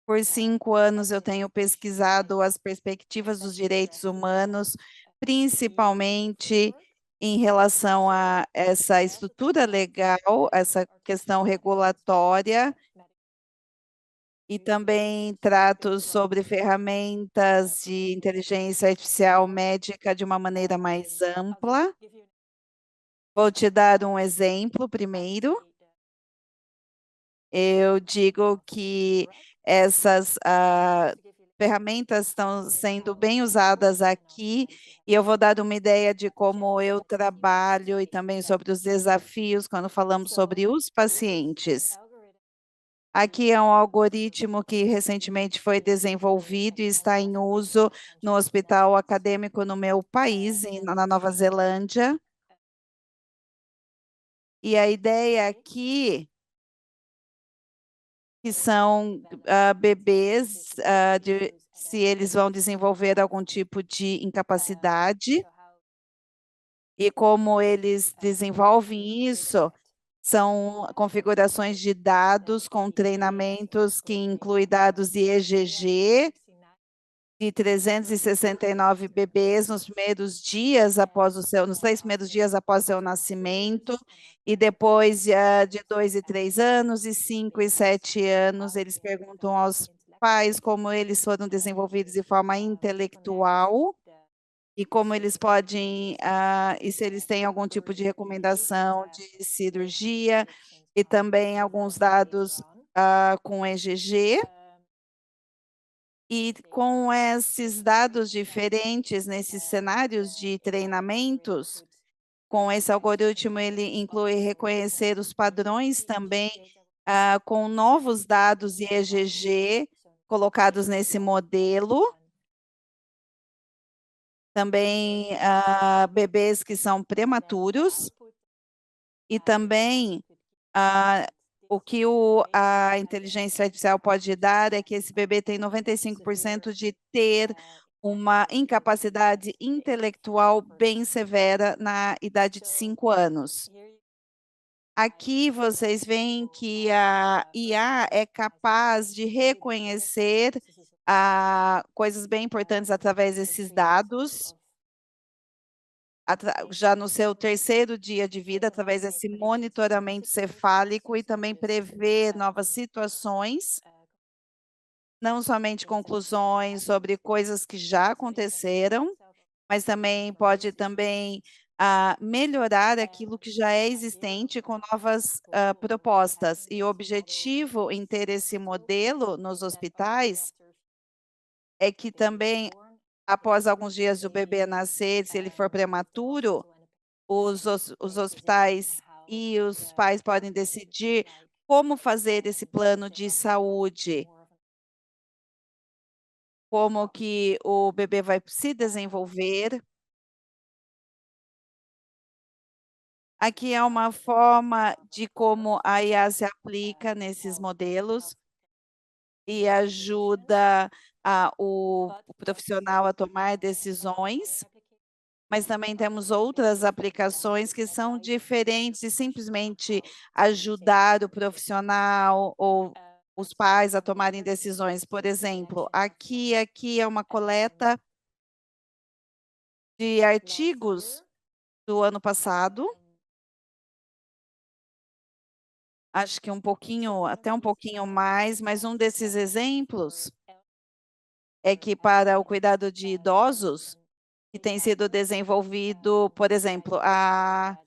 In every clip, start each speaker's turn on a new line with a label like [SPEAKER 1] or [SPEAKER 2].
[SPEAKER 1] Por 5 anos eu tenho pesquisado as perspectivas dos direitos humanos, principalmente em relação a essa estrutura legal, essa questão regulatória, e também trato sobre ferramentas de inteligência artificial médica de uma maneira mais ampla. Vou te dar um exemplo primeiro. Eu digo que essas ferramentas estão sendo bem usadas aqui, e eu vou dar uma ideia de como eu trabalho e também sobre os desafios quando falamos sobre os pacientes. Aqui é um algoritmo que recentemente foi desenvolvido e está em uso no hospital acadêmico no meu país, na Nova Zelândia. E a ideia aqui que são bebês, se eles vão desenvolver algum tipo de incapacidade, e como eles desenvolvem isso, são configurações de dados com treinamentos que incluem dados de EGG, de 369 bebês nos primeiros dias nos 3 primeiros dias após seu nascimento, e depois de 2 e 3 anos, e 5 e 7 anos, eles perguntam aos pais como eles foram desenvolvidos de forma intelectual e como eles podem, e se eles têm algum tipo de recomendação de cirurgia, e também alguns dados com EGG. E com esses dados diferentes nesses cenários de treinamentos, com esse algoritmo, ele inclui reconhecer os padrões também, com novos dados de EGG colocados nesse modelo, também bebês que são prematuros, e também ah, o que a inteligência artificial pode dar é que esse bebê tem 95% de ter uma incapacidade intelectual bem severa na idade de 5 anos. Aqui vocês veem que a IA é capaz de reconhecer coisas bem importantes através desses dados, já no seu terceiro dia de vida, através desse monitoramento cefálico, e também prever novas situações, não somente conclusões sobre coisas que já aconteceram, mas também pode também melhorar aquilo que já é existente com novas propostas. E o objetivo em ter esse modelo nos hospitais é que também, após alguns dias do bebê nascer, se ele for prematuro, os hospitais e os pais podem decidir como fazer esse plano de saúde, como que o bebê vai se desenvolver. Aqui é uma forma de como a IA se aplica nesses modelos e ajuda o profissional a tomar decisões, mas também temos outras aplicações que são diferentes e simplesmente ajudar o profissional ou os pais a tomarem decisões. Por exemplo, aqui é uma coleta de artigos do ano passado, acho que um pouquinho, até um pouquinho mais, mas um desses exemplos é que para o cuidado de idosos, que tem sido desenvolvido, por exemplo, a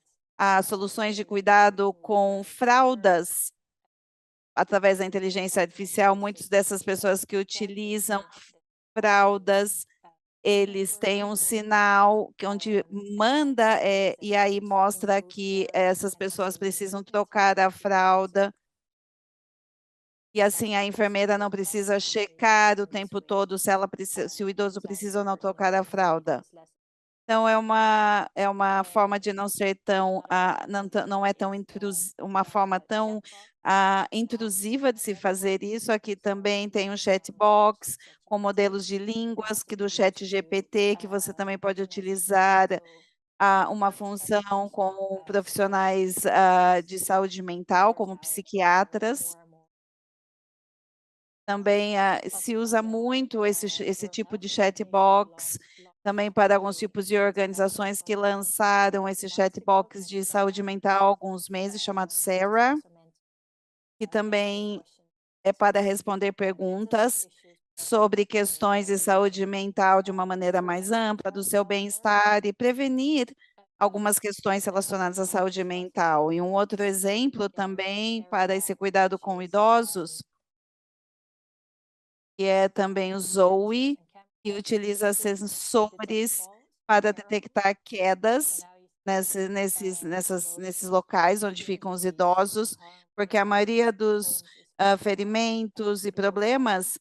[SPEAKER 1] soluções de cuidado com fraldas através da inteligência artificial. Muitas dessas pessoas que utilizam fraldas, eles têm um sinal que onde manda, e aí mostra que essas pessoas precisam trocar a fralda, e assim a enfermeira não precisa checar o tempo todo se o idoso precisa ou não trocar a fralda. Então é uma forma de não ser tão, não é tão uma forma tão intrusiva de se fazer isso. Aqui também tem um chat box com modelos de línguas que do chat GPT, que você também pode utilizar uma função com profissionais de saúde mental, como psiquiatras. Também se usa muito esse tipo de chatbox, também para alguns tipos de organizações que lançaram esse chatbox de saúde mental há alguns meses, chamado Sarah, que também é para responder perguntas sobre questões de saúde mental de uma maneira mais ampla, do seu bem-estar e prevenir algumas questões relacionadas à saúde mental. E um outro exemplo também para esse cuidado com idosos, que é também o Zoe, que utiliza sensores para detectar quedas nesses locais onde ficam os idosos, porque a maioria dos ferimentos e problemas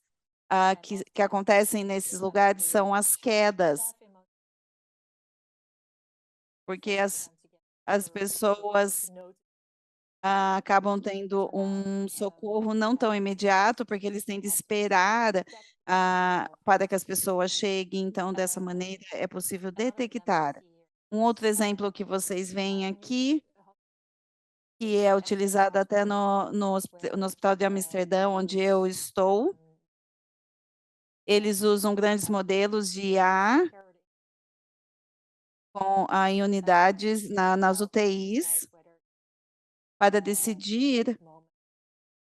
[SPEAKER 1] que acontecem nesses lugares são as quedas, porque as pessoas acabam tendo um socorro não tão imediato, porque eles têm de esperar para que as pessoas cheguem, então, dessa maneira, é possível detectar. Um outro exemplo que vocês veem aqui, que é utilizado até no Hospital de Amsterdã, onde eu estou, eles usam grandes modelos de IA em unidades, nas UTIs, para decidir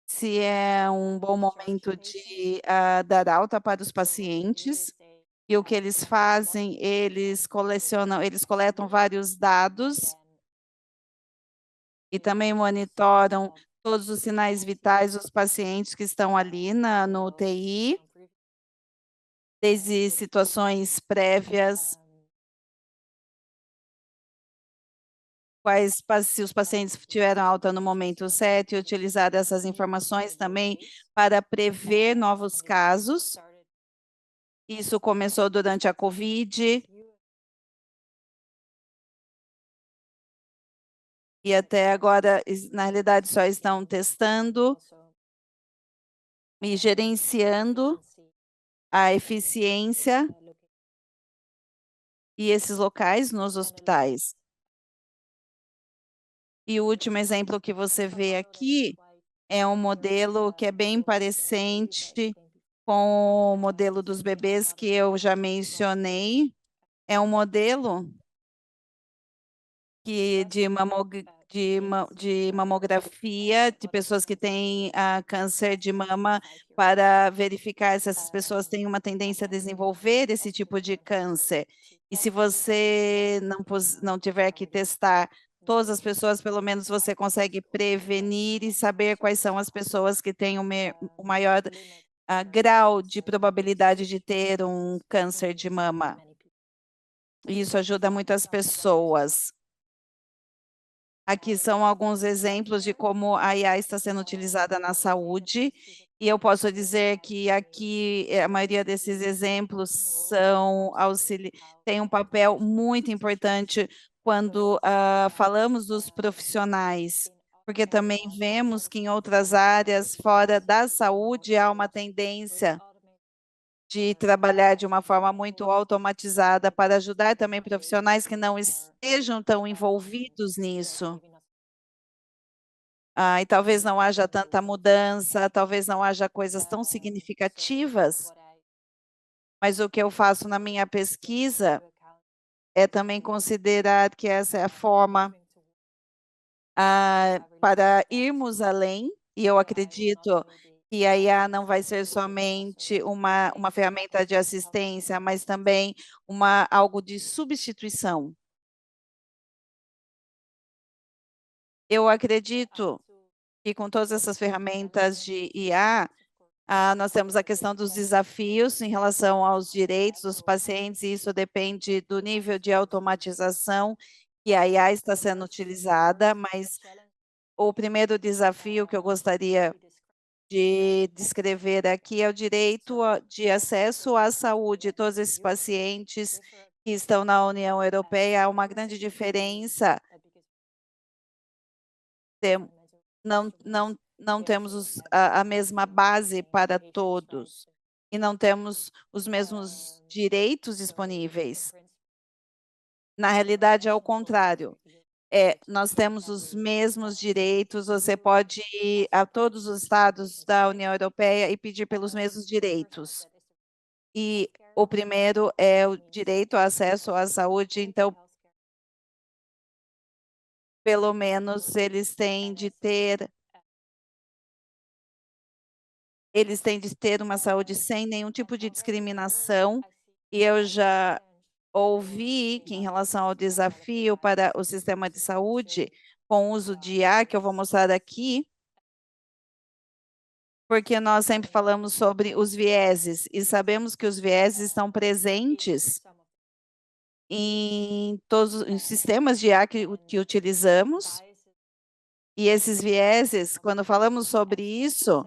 [SPEAKER 1] se é um bom momento de dar alta para os pacientes. E o que eles fazem, eles coletam vários dados e também monitoram todos os sinais vitais dos pacientes que estão ali no UTI, desde situações prévias, se os pacientes tiveram alta no momento certo, e utilizar essas informações também para prever novos casos. Isso começou durante a Covid e até agora, na realidade, só estão testando e gerenciando a eficiência e esses locais nos hospitais. E o último exemplo que você vê aqui é um modelo que é bem parecente com o modelo dos bebês que eu já mencionei. É um modelo de mamografia de pessoas que têm câncer de mama para verificar se essas pessoas têm uma tendência a desenvolver esse tipo de câncer. E se você não tiver que testar todas as pessoas, pelo menos você consegue prevenir e saber quais são as pessoas que têm o maior grau de probabilidade de ter um câncer de mama. E isso ajuda muito as pessoas. Aqui são alguns exemplos de como a IA está sendo utilizada na saúde, e eu posso dizer que aqui a maioria desses exemplos tem um papel muito importante quando falamos dos profissionais, porque também vemos que em outras áreas fora da saúde há uma tendência de trabalhar de uma forma muito automatizada para ajudar também profissionais que não estejam tão envolvidos nisso. E talvez não haja tanta mudança, talvez não haja coisas tão significativas, mas o que eu faço na minha pesquisa é também considerar que essa é a forma para irmos além, e eu acredito que a IA não vai ser somente uma ferramenta de assistência, mas também algo de substituição. Eu acredito que com todas essas ferramentas de IA, nós temos a questão dos desafios em relação aos direitos dos pacientes, e isso depende do nível de automatização que a IA está sendo utilizada, mas o primeiro desafio que eu gostaria de descrever aqui é o direito de acesso à saúde. Todos esses pacientes que estão na União Europeia, há uma grande diferença. Não temos a mesma base para todos e não temos os mesmos direitos disponíveis. Na realidade, é o contrário. Nós temos os mesmos direitos, você pode ir a todos os estados da União Europeia e pedir pelos mesmos direitos. E o primeiro é o direito ao acesso à saúde, então, pelo menos, eles têm de ter uma saúde sem nenhum tipo de discriminação, e eu já ouvi que em relação ao desafio para o sistema de saúde, com o uso de IA, que eu vou mostrar aqui, porque nós sempre falamos sobre os vieses, e sabemos que os vieses estão presentes em todos os sistemas de IA que utilizamos, e esses vieses, quando falamos sobre isso,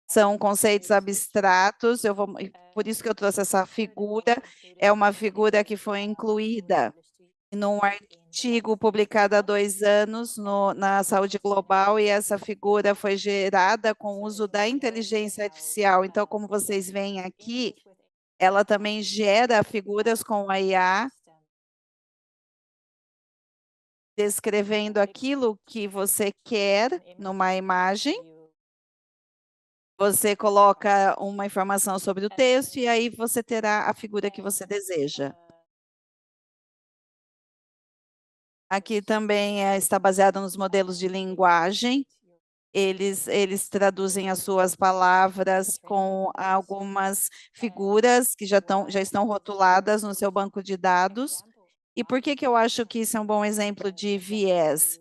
[SPEAKER 1] são conceitos abstratos, por isso que eu trouxe essa figura, é uma figura que foi incluída num artigo publicado há 2 anos na Saúde Global, e essa figura foi gerada com o uso da inteligência artificial. Então, como vocês veem aqui, ela também gera figuras com a IA, descrevendo aquilo que você quer numa imagem. Você coloca uma informação sobre o texto e aí você terá a figura que você deseja. Aqui também está baseado nos modelos de linguagem. Eles traduzem as suas palavras com algumas figuras que já estão rotuladas no seu banco de dados. E por que que eu acho que isso é um bom exemplo de viés?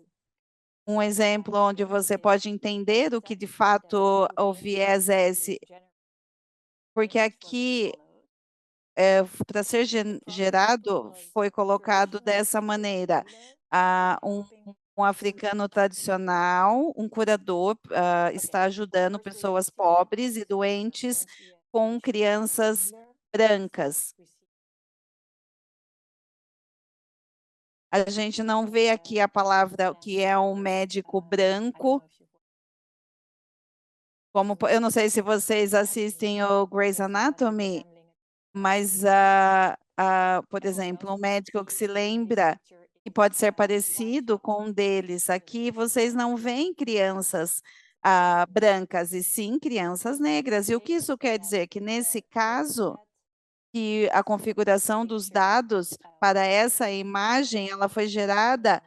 [SPEAKER 1] Um exemplo onde você pode entender o que de fato o viés é esse, porque aqui, para ser gerado, foi colocado dessa maneira. Um africano tradicional, um curador, está ajudando pessoas pobres e doentes com crianças brancas. A gente não vê aqui a palavra que é um médico branco, eu não sei se vocês assistem o Grey's Anatomy, mas, por exemplo, um médico que se lembra que pode ser parecido com um deles. Aqui vocês não veem crianças brancas, e sim crianças negras. E o que isso quer dizer? Que nesse caso, que a configuração dos dados para essa imagem, ela foi gerada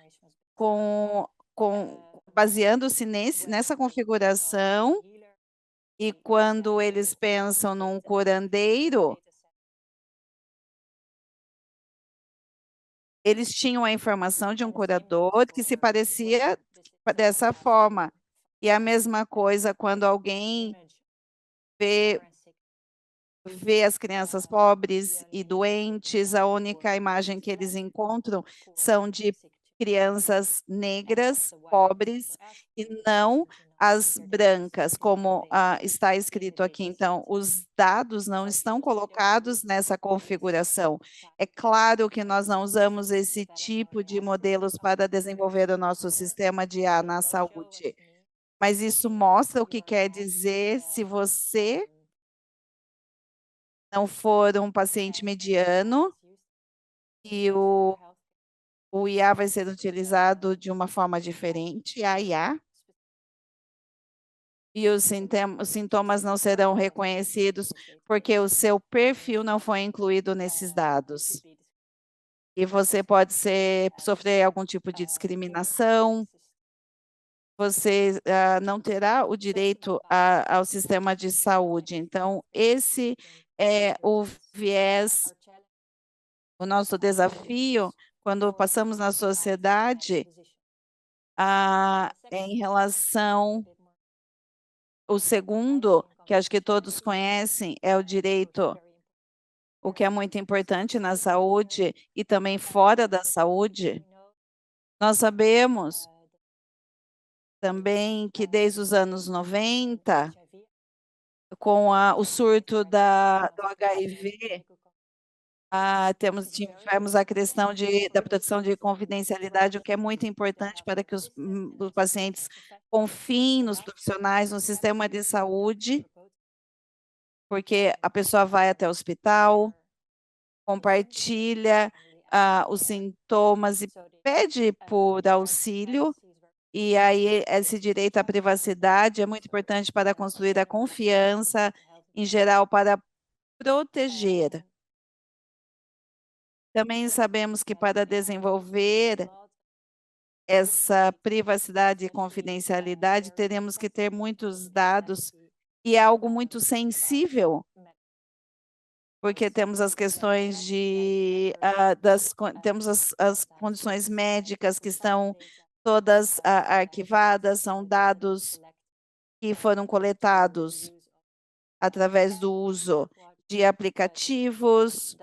[SPEAKER 1] baseando-se nessa configuração, e quando eles pensam num curandeiro, eles tinham a informação de um curador que se parecia dessa forma. E a mesma coisa quando alguém vê, vê as crianças pobres e doentes, a única imagem que eles encontram são de crianças negras, pobres, e não as brancas, como está escrito aqui. Então, os dados não estão colocados nessa configuração. É claro que nós não usamos esse tipo de modelos para desenvolver o nosso sistema de IA na saúde, mas isso mostra o que quer dizer se você não for um paciente mediano, e o IA vai ser utilizado de uma forma diferente, a IA, e os sintomas não serão reconhecidos porque o seu perfil não foi incluído nesses dados. E você pode sofrer algum tipo de discriminação, você não terá o direito ao sistema de saúde. Então, esse é o viés, o nosso desafio quando passamos na sociedade, em relação. O segundo, que acho que todos conhecem, é o direito, o que é muito importante na saúde e também fora da saúde. Nós sabemos também que desde os anos 90, com o surto do HIV, tivemos a questão da proteção de confidencialidade, o que é muito importante para que os pacientes confiem nos profissionais, no sistema de saúde, porque a pessoa vai até o hospital, compartilha os sintomas e pede por auxílio. E aí, esse direito à privacidade é muito importante para construir a confiança, em geral, para proteger. Também sabemos que para desenvolver essa privacidade e confidencialidade, teremos que ter muitos dados, e é algo muito sensível, porque temos as questões temos as condições médicas que estão todas arquivadas, são dados que foram coletados através do uso de aplicativos,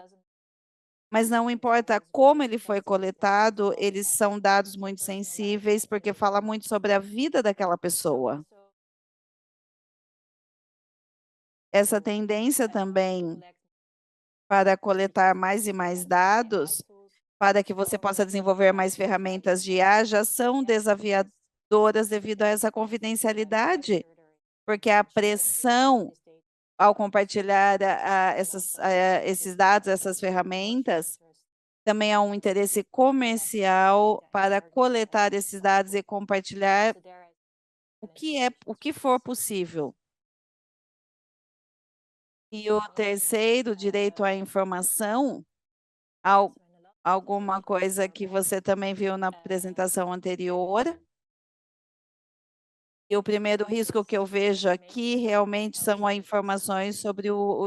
[SPEAKER 1] mas não importa como ele foi coletado, eles são dados muito sensíveis, porque fala muito sobre a vida daquela pessoa. Essa tendência também para coletar mais e mais dados, para que você possa desenvolver mais ferramentas de IA, já são desafiadoras devido a essa confidencialidade, porque a pressão ao compartilhar esses dados, essas ferramentas, também há um interesse comercial para coletar esses dados e compartilhar o que for possível. E o terceiro, direito à informação, al- alguma coisa que você também viu na apresentação anterior. E o primeiro risco que eu vejo aqui realmente são as informações sobre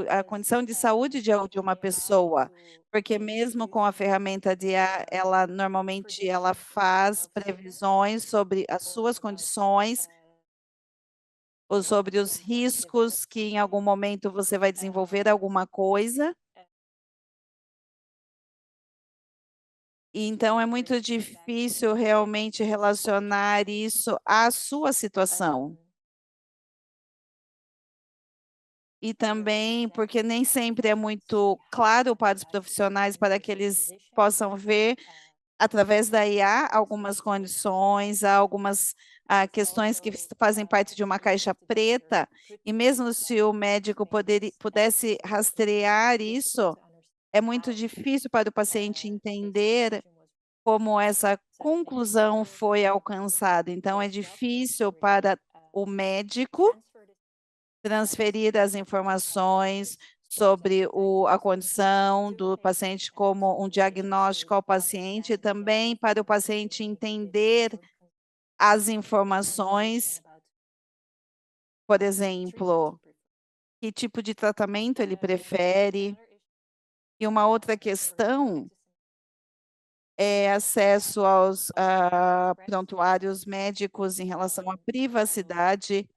[SPEAKER 1] a condição de saúde de uma pessoa, porque mesmo com a ferramenta de IA, ela normalmente ela faz previsões sobre as suas condições ou sobre os riscos que em algum momento você vai desenvolver alguma coisa. E então é muito difícil realmente relacionar isso à sua situação. E também porque nem sempre é muito claro para os profissionais para que eles possam ver através da IA algumas condições, há algumas questões que fazem parte de uma caixa preta, e mesmo se o médico pudesse rastrear isso, é muito difícil para o paciente entender como essa conclusão foi alcançada. Então, é difícil para o médico transferir as informações sobre a condição do paciente como um diagnóstico ao paciente, e também para o paciente entender as informações, por exemplo, que tipo de tratamento ele prefere. E uma outra questão é acesso aos prontuários médicos em relação à privacidade.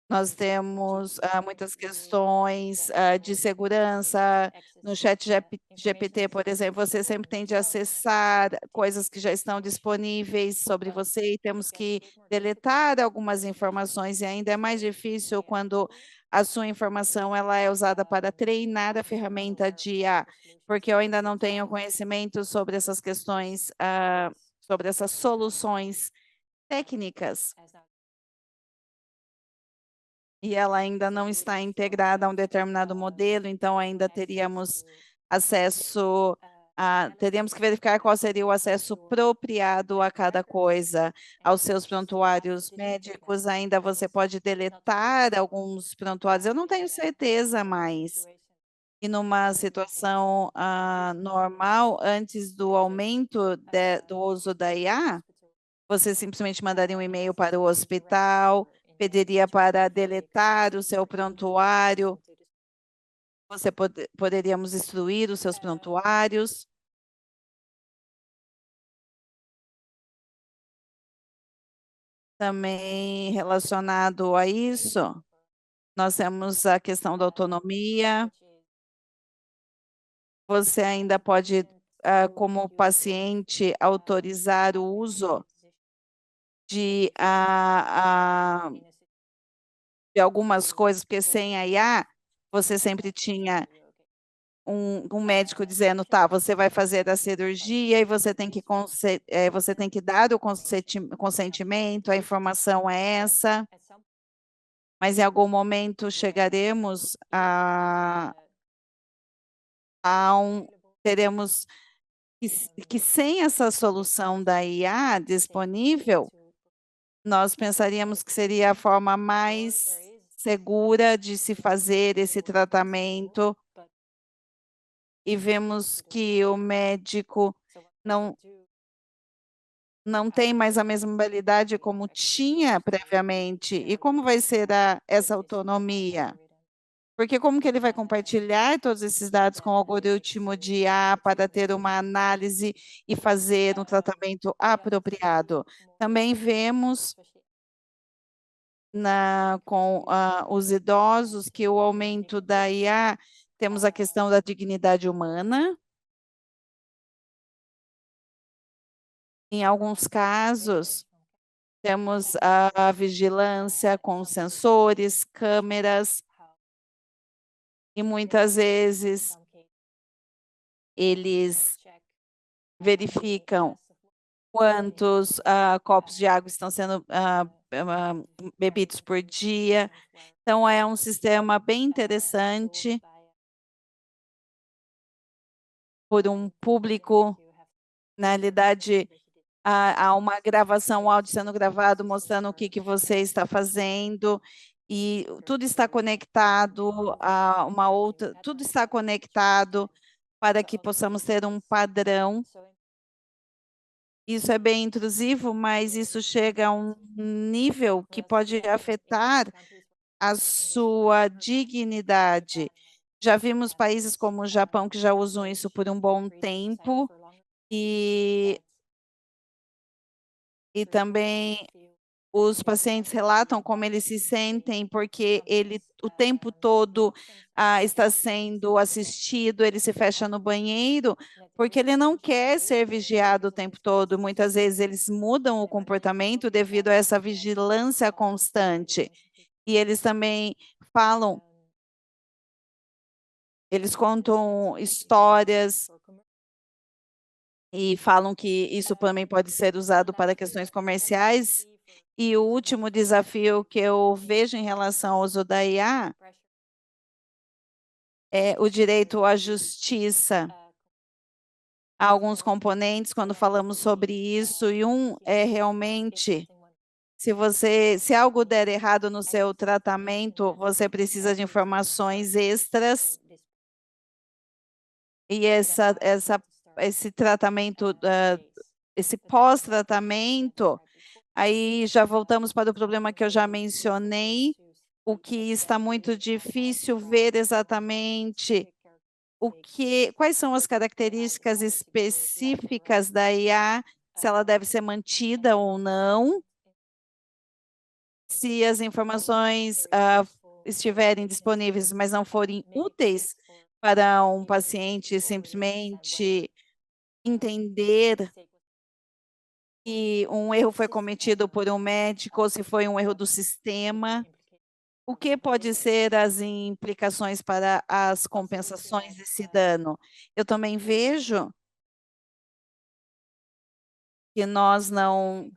[SPEAKER 1] Nós temos muitas questões de segurança. No chat GPT, por exemplo, você sempre tem de acessar coisas que já estão disponíveis sobre você, e temos que deletar algumas informações, e ainda é mais difícil quando a sua informação ela é usada para treinar a ferramenta de IA, porque eu ainda não tenho conhecimento sobre essas questões, sobre essas soluções técnicas, e ela ainda não está integrada a um determinado modelo, então ainda teríamos teríamos que verificar qual seria o acesso apropriado a cada coisa. Aos seus prontuários médicos, ainda você pode deletar alguns prontuários, eu não tenho certeza mais. E numa situação normal, antes do aumento do uso da IA, você simplesmente mandaria um e-mail para o hospital, pediria para deletar o seu prontuário, poderíamos instruir os seus prontuários. Também relacionado a isso, nós temos a questão da autonomia. Você ainda pode, como paciente, autorizar o uso de, de algumas coisas, porque sem a IA, você sempre tinha um médico dizendo, tá, você vai fazer a cirurgia e você tem que, você tem que dar o consentimento, a informação é essa, mas em algum momento chegaremos a teremos que sem essa solução da IA disponível, nós pensaríamos que seria a forma mais segura de se fazer esse tratamento, e vemos que o médico não, não tem mais a mesma habilidade como tinha previamente. E como vai ser essa autonomia? Porque como que ele vai compartilhar todos esses dados com o algoritmo de IA para ter uma análise e fazer um tratamento apropriado? Também vemos com os idosos que o aumento da IA, temos a questão da dignidade humana. Em alguns casos, temos a vigilância com sensores, câmeras, e muitas vezes eles verificam quantos copos de água estão sendo bebidos por dia. Então, é um sistema bem interessante por um público. Na realidade, há uma gravação, um áudio sendo gravado, mostrando o que você está fazendo, e tudo está conectado a uma outra, tudo está conectado para que possamos ter um padrão. Isso é bem intrusivo, mas isso chega a um nível que pode afetar a sua dignidade. Já vimos países como o Japão que já usam isso por um bom tempo, e, e também os pacientes relatam como eles se sentem, porque ele o tempo todo está sendo assistido, ele se fecha no banheiro, porque ele não quer ser vigiado o tempo todo. Muitas vezes eles mudam o comportamento devido a essa vigilância constante. E eles também falam, eles contam histórias e falam que isso também pode ser usado para questões comerciais. E o último desafio que eu vejo em relação ao uso da IA é o direito à justiça. Há alguns componentes quando falamos sobre isso, e um é realmente, se algo der errado no seu tratamento, você precisa de informações extras, e esse tratamento, esse pós-tratamento, aí já voltamos para o problema que eu já mencionei, o que está muito difícil ver exatamente quais são as características específicas da IA, se ela deve ser mantida ou não, se as informações estiverem disponíveis, mas não forem úteis para um paciente simplesmente entender que um erro foi cometido por um médico ou se foi um erro do sistema. O que pode ser as implicações para as compensações desse dano? Eu também vejo que nós não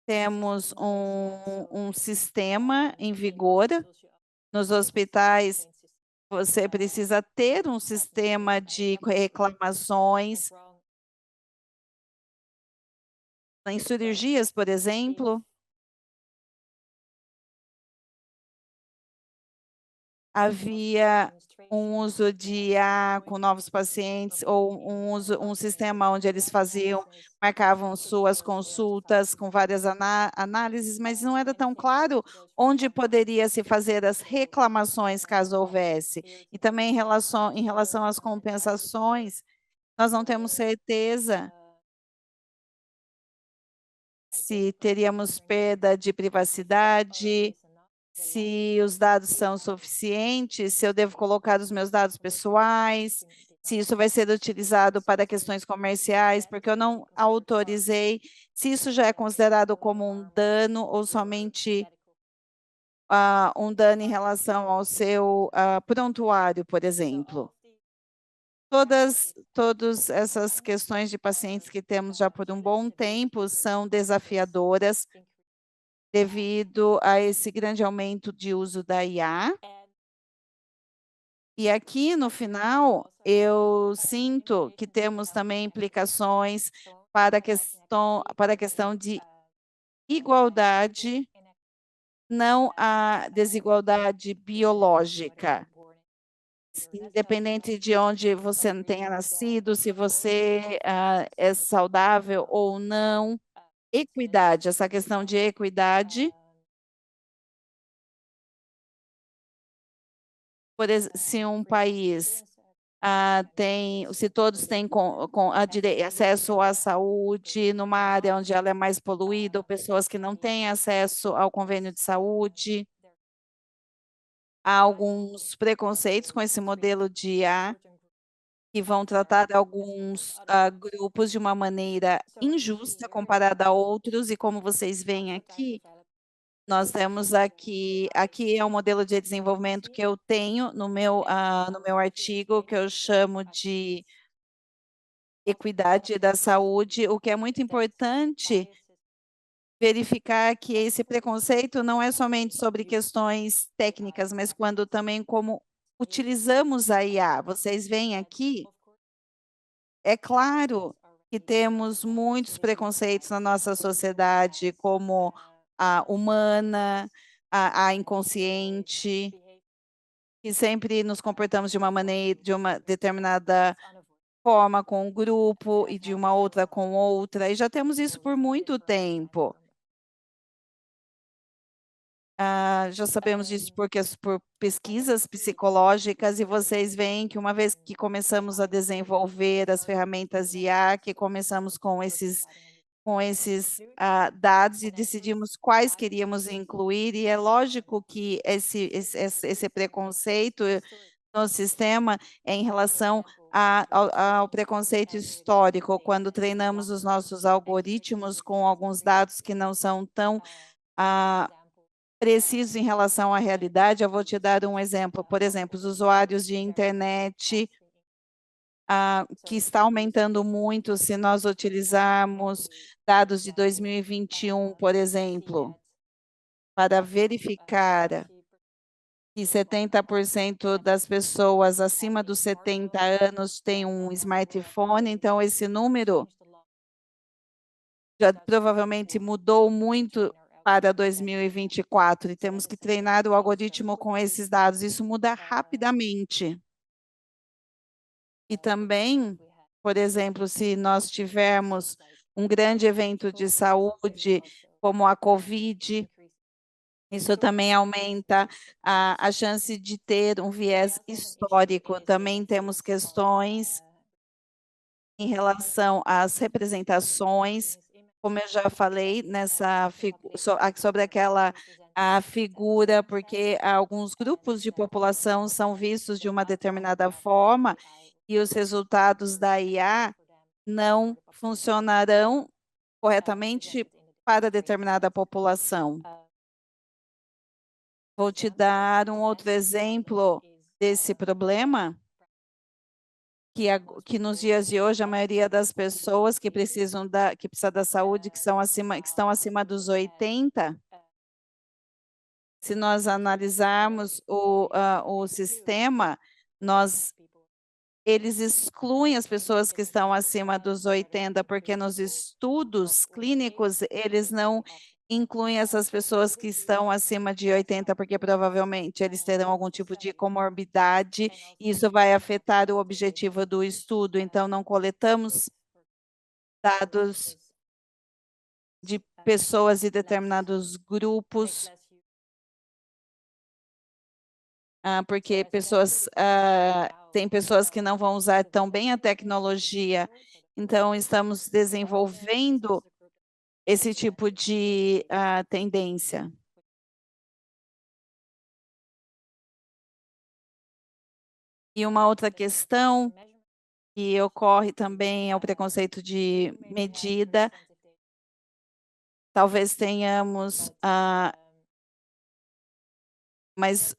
[SPEAKER 1] temos um sistema em vigor. Nos hospitais, você precisa ter um sistema de reclamações. Em cirurgias, por exemplo, havia um uso de IA com novos pacientes, ou um sistema onde eles marcavam suas consultas com várias análises, mas não era tão claro onde poderia se fazer as reclamações caso houvesse. E também em relação às compensações, nós não temos certeza se teríamos perda de privacidade, se os dados são suficientes, se eu devo colocar os meus dados pessoais, se isso vai ser utilizado para questões comerciais, porque eu não autorizei, se isso já é considerado como um dano ou somente um dano em relação ao seu prontuário, por exemplo. Todas essas questões de pacientes que temos já por um bom tempo são desafiadoras devido a esse grande aumento de uso da IA. E aqui no final, eu sinto que temos também implicações para a questão de igualdade, não a desigualdade biológica. Independente de onde você não tenha nascido, se você é saudável ou não, equidade, essa questão de equidade, se um país se todos têm acesso à saúde numa área onde ela é mais poluída, ou pessoas que não têm acesso ao convênio de saúde, há alguns preconceitos com esse modelo de IA que vão tratar alguns grupos de uma maneira injusta comparada a outros, e como vocês veem aqui, nós temos aqui é um modelo de desenvolvimento que eu tenho no meu artigo, que eu chamo de equidade da saúde, o que é muito importante verificar que esse preconceito não é somente sobre questões técnicas, mas quando também como utilizamos a IA. Vocês veem aqui, é claro que temos muitos preconceitos na nossa sociedade, como a humana, a inconsciente, que sempre nos comportamos de uma maneira, de uma determinada forma com um grupo e de uma outra com outra, e já temos isso por muito tempo. Já sabemos disso por pesquisas psicológicas, e vocês veem que uma vez que começamos a desenvolver as ferramentas IA, que começamos com esses dados e decidimos quais queríamos incluir, e é lógico que esse preconceito no sistema é em relação ao preconceito histórico, quando treinamos os nossos algoritmos com alguns dados que não são tão ah, precisos em relação à realidade. Eu vou te dar um exemplo. Por exemplo, os usuários de internet, que está aumentando muito se nós utilizarmos dados de 2021, por exemplo, para verificar que 70% das pessoas acima dos 70 anos têm um smartphone. Então, esse número já provavelmente mudou muito para 2024, e temos que treinar o algoritmo com esses dados. Isso muda rapidamente. E também, por exemplo, se nós tivermos um grande evento de saúde, como a Covid, isso também aumenta a chance de ter um viés histórico. Também temos questões em relação às representações, como eu já falei sobre aquela a figura, porque alguns grupos de população são vistos de uma determinada forma, e os resultados da IA não funcionarão corretamente para determinada população. Vou te dar um outro exemplo desse problema, que nos dias de hoje a maioria das pessoas que precisa da saúde, que estão acima dos 80, se nós analisarmos o sistema, eles excluem as pessoas que estão acima dos 80, porque nos estudos clínicos eles não incluem essas pessoas que estão acima de 80, porque provavelmente eles terão algum tipo de comorbidade, e isso vai afetar o objetivo do estudo. Então, não coletamos dados de pessoas de determinados grupos, porque tem pessoas que não vão usar tão bem a tecnologia. Então, estamos desenvolvendo esse tipo de tendência. E uma outra questão que ocorre também é o preconceito de medida. Talvez tenhamos, mas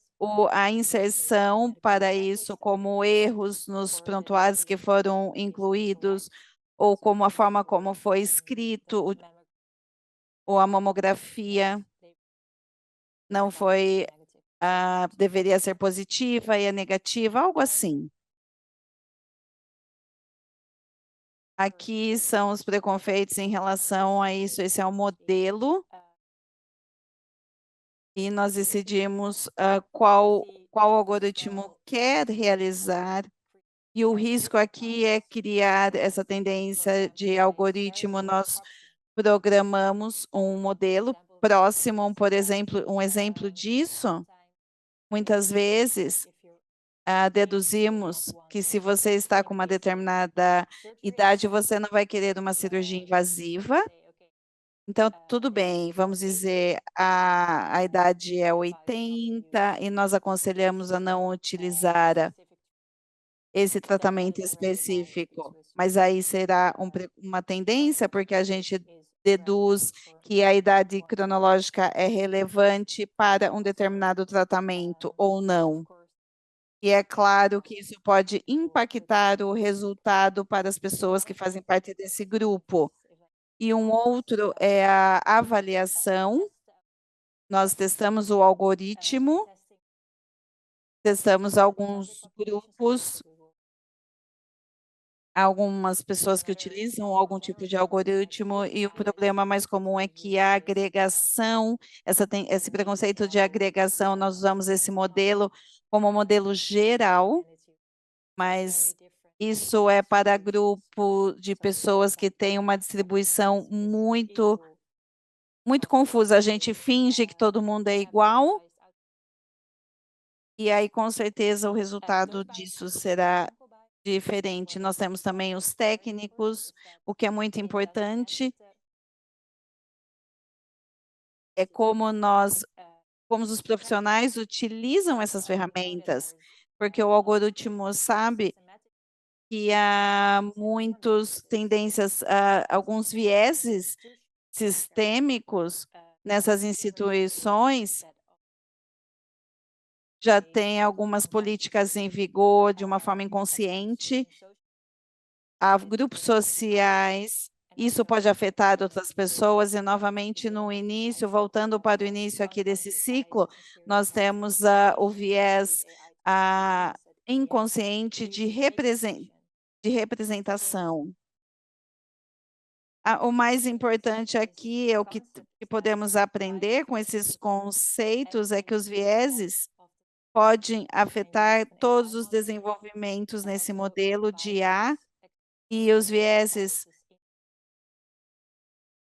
[SPEAKER 1] a inserção para isso, como erros nos prontuários que foram incluídos, ou como a forma como foi escrito, ou a mamografia não foi deveria ser positiva e é negativa, algo assim. Aqui são os preconceitos em relação a isso. Esse é o modelo e nós decidimos qual algoritmo quer realizar. E o risco aqui é criar essa tendência de algoritmo. Nós programamos um modelo próximo, por exemplo, um exemplo disso, muitas vezes deduzimos que se você está com uma determinada idade, você não vai querer uma cirurgia invasiva. Então, tudo bem, vamos dizer, a idade é 80 e nós aconselhamos a não utilizar esse tratamento específico, mas aí será uma tendência, porque a gente deduz que a idade cronológica é relevante para um determinado tratamento ou não. E é claro que isso pode impactar o resultado para as pessoas que fazem parte desse grupo. E um outro é a avaliação. Nós testamos o algoritmo, testamos alguns grupos, algumas pessoas que utilizam algum tipo de algoritmo, e o problema mais comum é que a agregação, esse preconceito de agregação, nós usamos esse modelo como modelo geral, mas isso é para grupo de pessoas que têm uma distribuição muito confusa. A gente finge que todo mundo é igual, e aí com certeza o resultado disso será diferente. Nós temos também os técnicos, o que é muito importante é como os profissionais utilizam essas ferramentas, porque o algoritmo sabe que há muitas tendências, alguns vieses sistêmicos nessas instituições, já tem algumas políticas em vigor de uma forma inconsciente, há grupos sociais, isso pode afetar outras pessoas, e novamente no início, voltando para o início aqui desse ciclo, nós temos o viés inconsciente de representação. O mais importante aqui é o que podemos aprender com esses conceitos é que os vieses podem afetar todos os desenvolvimentos nesse modelo de IA, e os vieses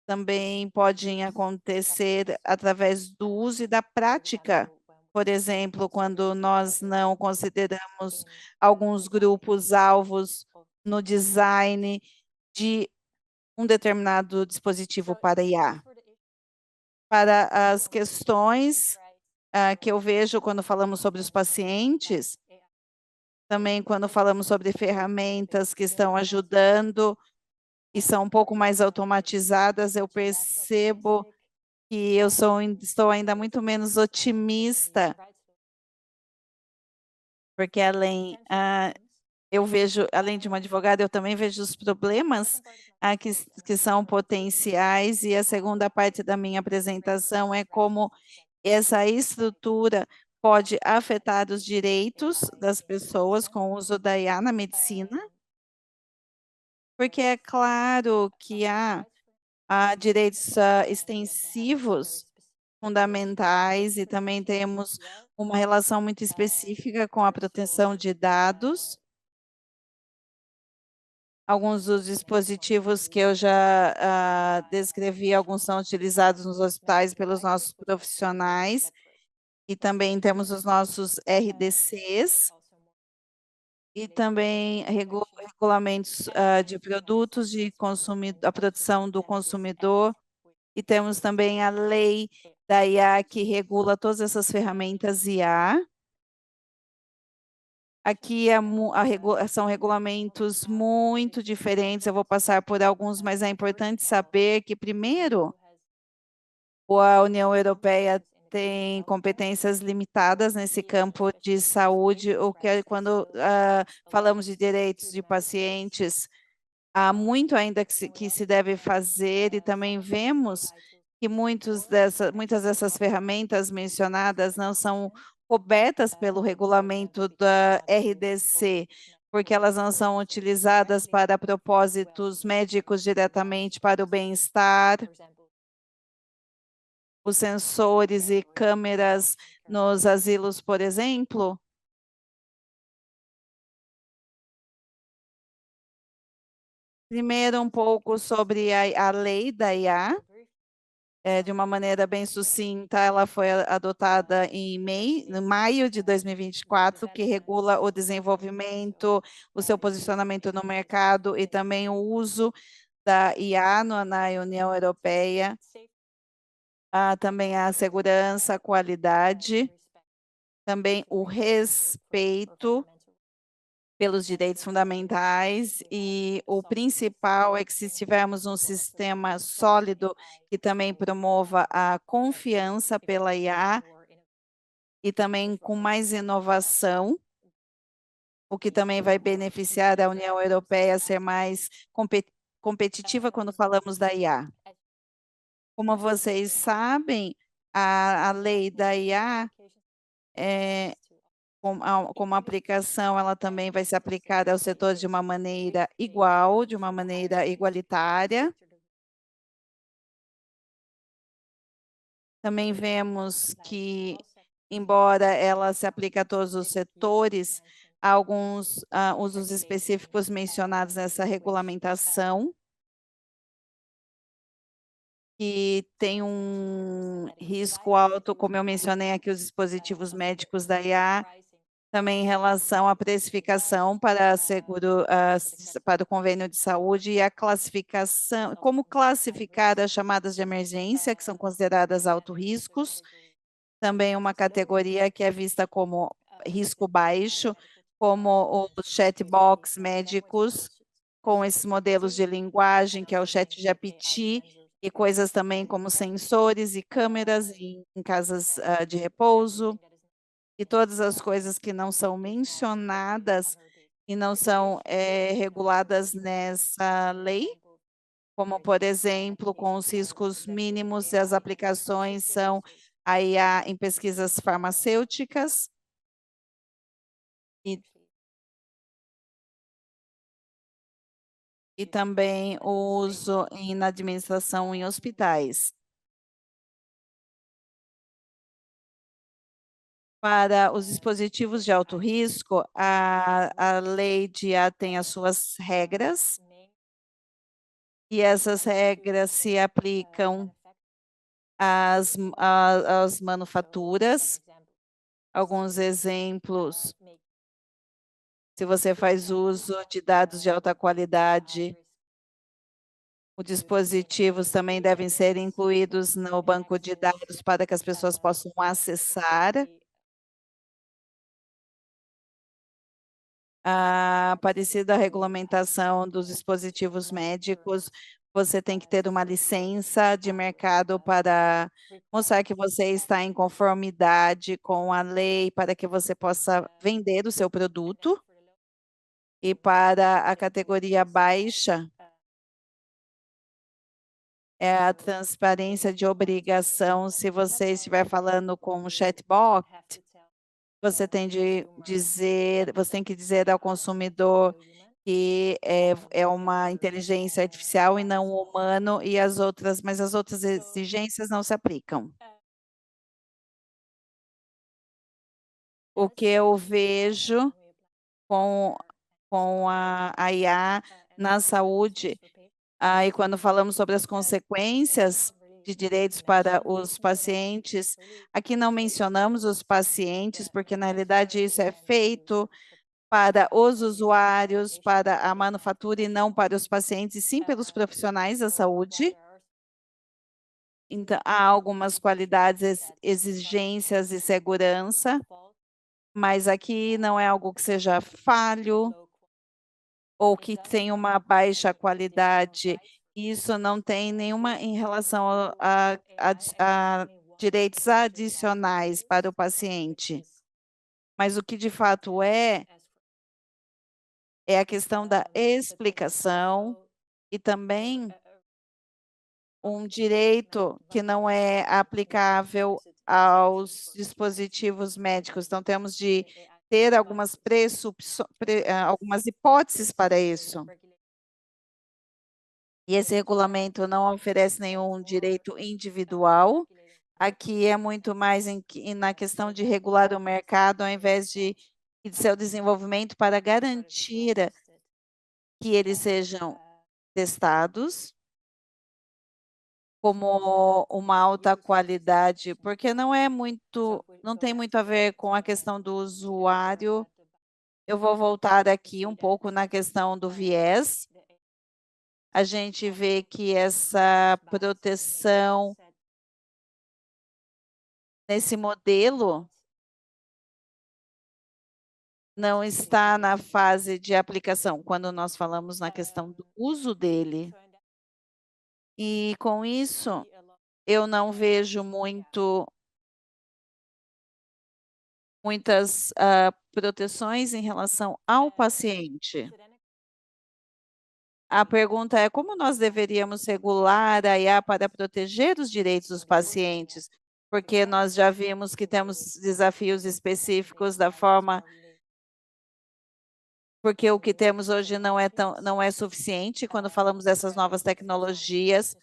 [SPEAKER 1] também podem acontecer através do uso e da prática. Por exemplo, quando nós não consideramos alguns grupos alvos no design de um determinado dispositivo para IA. Para as questões que eu vejo quando falamos sobre os pacientes, também quando falamos sobre ferramentas que estão ajudando e são um pouco mais automatizadas, eu percebo que estou ainda muito menos otimista, porque eu vejo, além de uma advogada, eu também vejo os problemas que são potenciais, e a segunda parte da minha apresentação é como essa estrutura pode afetar os direitos das pessoas com o uso da IA na medicina, porque é claro que há direitos extensivos fundamentais, e também temos uma relação muito específica com a proteção de dados. Alguns dos dispositivos que eu já descrevi, alguns são utilizados nos hospitais pelos nossos profissionais, e também temos os nossos RDCs, e também regulamentos de produtos de consumidor, a proteção do consumidor, e temos também a lei da IA que regula todas essas ferramentas IA. Aqui são regulamentos muito diferentes, eu vou passar por alguns, mas é importante saber que, primeiro, a União Europeia tem competências limitadas nesse campo de saúde, o que quando falamos de direitos de pacientes, há muito ainda que se deve fazer, e também vemos que muitas dessas ferramentas mencionadas não são cobertas pelo regulamento da RDC, porque elas não são utilizadas para propósitos médicos diretamente para o bem-estar. Os sensores e câmeras nos asilos, por exemplo. Primeiro, um pouco sobre a lei da IA. De uma maneira bem sucinta, ela foi adotada em maio de 2024, que regula o desenvolvimento, o seu posicionamento no mercado e também o uso da IA na União Europeia. Há também a segurança, a qualidade, também o respeito pelos direitos fundamentais, e o principal é que, se tivermos um sistema sólido que também promova a confiança pela IA e também com mais inovação, o que também vai beneficiar a União Europeia a ser mais competitiva quando falamos da IA. Como vocês sabem, a lei da IA é como aplicação, ela também vai ser aplicada ao setor de uma maneira igual, de uma maneira igualitária. Também vemos que, embora ela se aplique a todos os setores, há alguns usos específicos mencionados nessa regulamentação, que tem um risco alto, como eu mencionei aqui, os dispositivos médicos da IA, também em relação à precificação para seguro, para o convênio de saúde, e a classificação, como classificar as chamadas de emergência, que são consideradas alto riscos, também uma categoria que é vista como risco baixo, como os chatbox médicos, com esses modelos de linguagem, que é o ChatGPT, e coisas também como sensores e câmeras em casas de repouso, e todas as coisas que não são mencionadas e não são reguladas nessa lei, como, por exemplo, com os riscos mínimos, e as aplicações são a IA em pesquisas farmacêuticas e, e também o uso na administração em hospitais. Para os dispositivos de alto risco, a lei de IA tem as suas regras, e essas regras se aplicam às manufaturas. Alguns exemplos: se você faz uso de dados de alta qualidade, os dispositivos também devem ser incluídos no banco de dados para que as pessoas possam acessar. Parecida à regulamentação dos dispositivos médicos, você tem que ter uma licença de mercado para mostrar que você está em conformidade com a lei, para que você possa vender o seu produto. E para a categoria baixa, é a transparência de obrigação. Se você estiver falando com um chatbot, você tem que dizer ao consumidor que é uma inteligência artificial e não humano, mas as outras exigências não se aplicam. O que eu vejo com, com a IA na saúde, e quando falamos sobre as consequências de direitos para os pacientes, aqui não mencionamos os pacientes, porque na realidade isso é feito para os usuários, para a manufatura, e não para os pacientes, e sim pelos profissionais da saúde. Então, há algumas qualidades, exigências e segurança, mas aqui não é algo que seja falho ou que tenha uma baixa qualidade. Isso não tem nenhuma em relação a direitos adicionais para o paciente. Mas o que de fato é a questão da explicação, e também um direito que não é aplicável aos dispositivos médicos. Então, temos de ter algumas hipóteses para isso. E esse regulamento não oferece nenhum direito individual. Aqui é muito mais na questão de regular o mercado, ao invés de seu desenvolvimento para garantir que eles sejam testados como uma alta qualidade, porque não tem muito a ver com a questão do usuário. Eu vou voltar aqui um pouco na questão do viés. A gente vê que essa proteção nesse modelo não está na fase de aplicação, quando nós falamos na questão do uso dele. E com isso, eu não vejo muitas proteções em relação ao paciente. A pergunta é como nós deveríamos regular a IA para proteger os direitos dos pacientes, porque nós já vimos que temos desafios específicos da forma, porque o que temos hoje não é suficiente quando falamos dessas novas tecnologias,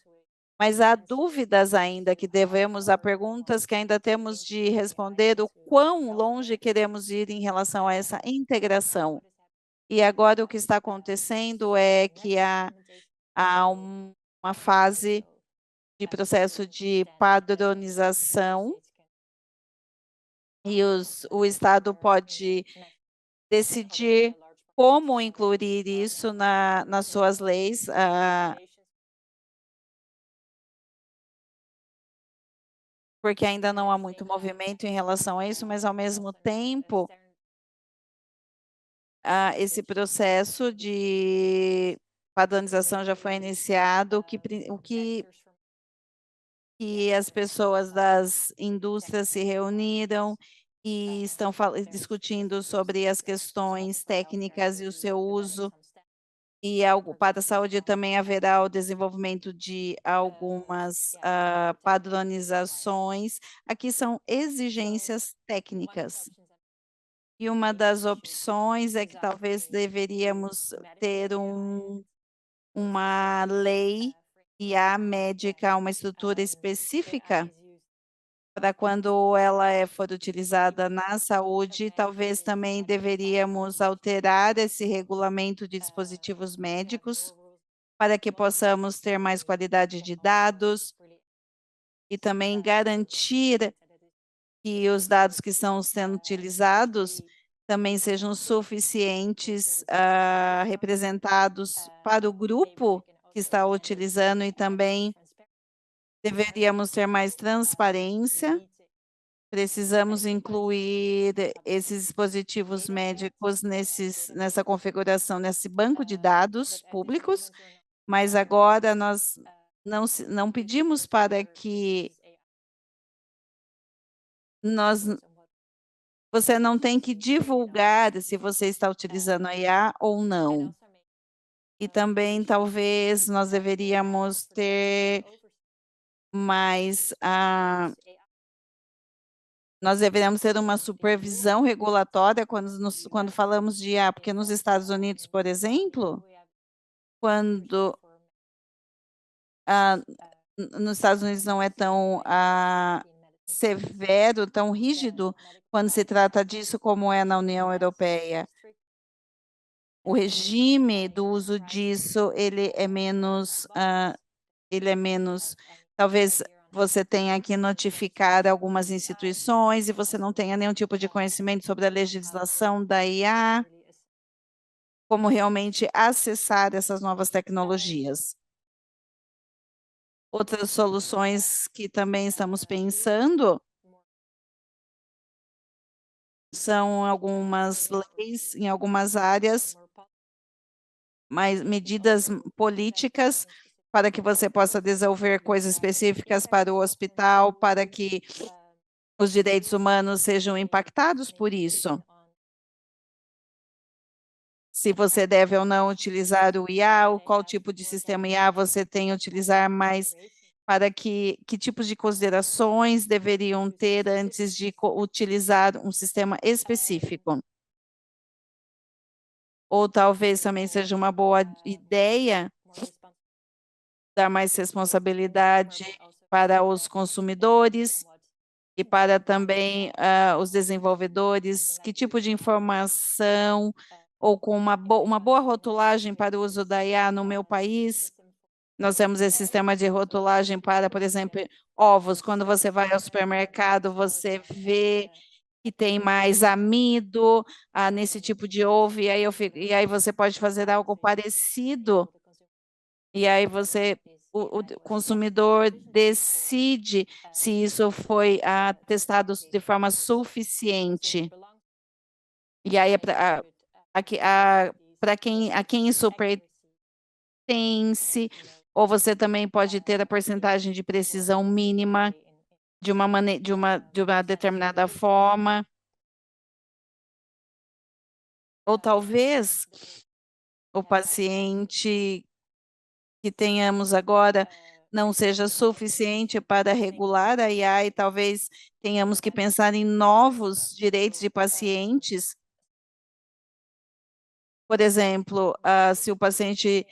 [SPEAKER 1] mas há dúvidas ainda há perguntas que ainda temos de responder o quão longe queremos ir em relação a essa integração. E agora o que está acontecendo é que uma fase de processo de padronização e o Estado pode decidir como incluir isso nas suas leis. Porque ainda não há muito movimento em relação a isso, mas ao mesmo tempo, esse processo de padronização já foi iniciado, que as pessoas das indústrias se reuniram e estão discutindo sobre as questões técnicas e o seu uso. E algo para a saúde também haverá o desenvolvimento de algumas padronizações. Aqui são exigências técnicas. E uma das opções é que talvez deveríamos ter uma lei e a médica, uma estrutura específica para quando ela for utilizada na saúde, talvez também deveríamos alterar esse regulamento de dispositivos médicos para que possamos ter mais qualidade de dados e também garantir que os dados que estão sendo utilizados também sejam suficientes, representados para o grupo que está utilizando e também deveríamos ter mais transparência. Precisamos incluir esses dispositivos médicos nessa configuração, nesse banco de dados públicos, mas agora nós não pedimos para que nós, você não tem que divulgar se você está utilizando a IA ou não. E também talvez nós deveríamos ter mais nós deveríamos ter uma supervisão regulatória quando falamos de IA, porque nos Estados Unidos, por exemplo, quando ah, nos Estados Unidos não é tão severo, tão rígido quando se trata disso como é na União Europeia. O regime do uso disso, ele é menos, talvez você tenha que notificar algumas instituições e você não tenha nenhum tipo de conhecimento sobre a legislação da IA, como realmente acessar essas novas tecnologias. Outras soluções que também estamos pensando são algumas leis em algumas áreas, mas medidas políticas para que você possa desenvolver coisas específicas para o hospital, para que os direitos humanos sejam impactados por isso. Se você deve ou não utilizar o IA, qual tipo de sistema IA você tem utilizar mais para que tipos de considerações deveriam ter antes de utilizar um sistema específico. Ou talvez também seja uma boa ideia dar mais responsabilidade para os consumidores e para também os desenvolvedores, que tipo de informação ou com uma boa rotulagem para o uso da IA no meu país. Nós temos esse sistema de rotulagem para, por exemplo, ovos. Quando você vai ao supermercado, você vê que tem mais amido nesse tipo de ovo, e aí você pode fazer algo parecido, e aí o consumidor decide se isso foi testado de forma suficiente. E aí é para quem isso pertence, ou você também pode ter a porcentagem de precisão mínima de uma determinada forma, ou talvez o paciente que tenhamos agora não seja suficiente para regular a IA e talvez tenhamos que pensar em novos direitos de pacientes. Por exemplo, se o paciente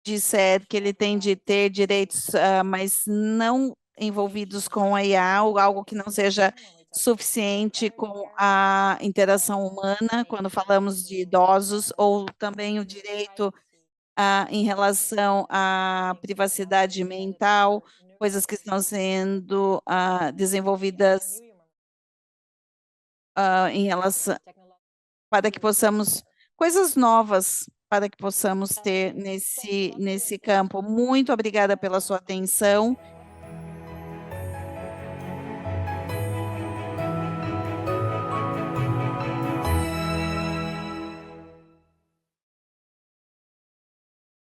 [SPEAKER 1] disser que ele tem de ter direitos, mas não envolvidos com a IA, ou algo que não seja suficiente com a interação humana, quando falamos de idosos, ou também o direito em relação à privacidade mental, coisas que estão sendo desenvolvidas em relação para que possamos coisas novas para que possamos ter nesse campo. Muito obrigada pela sua atenção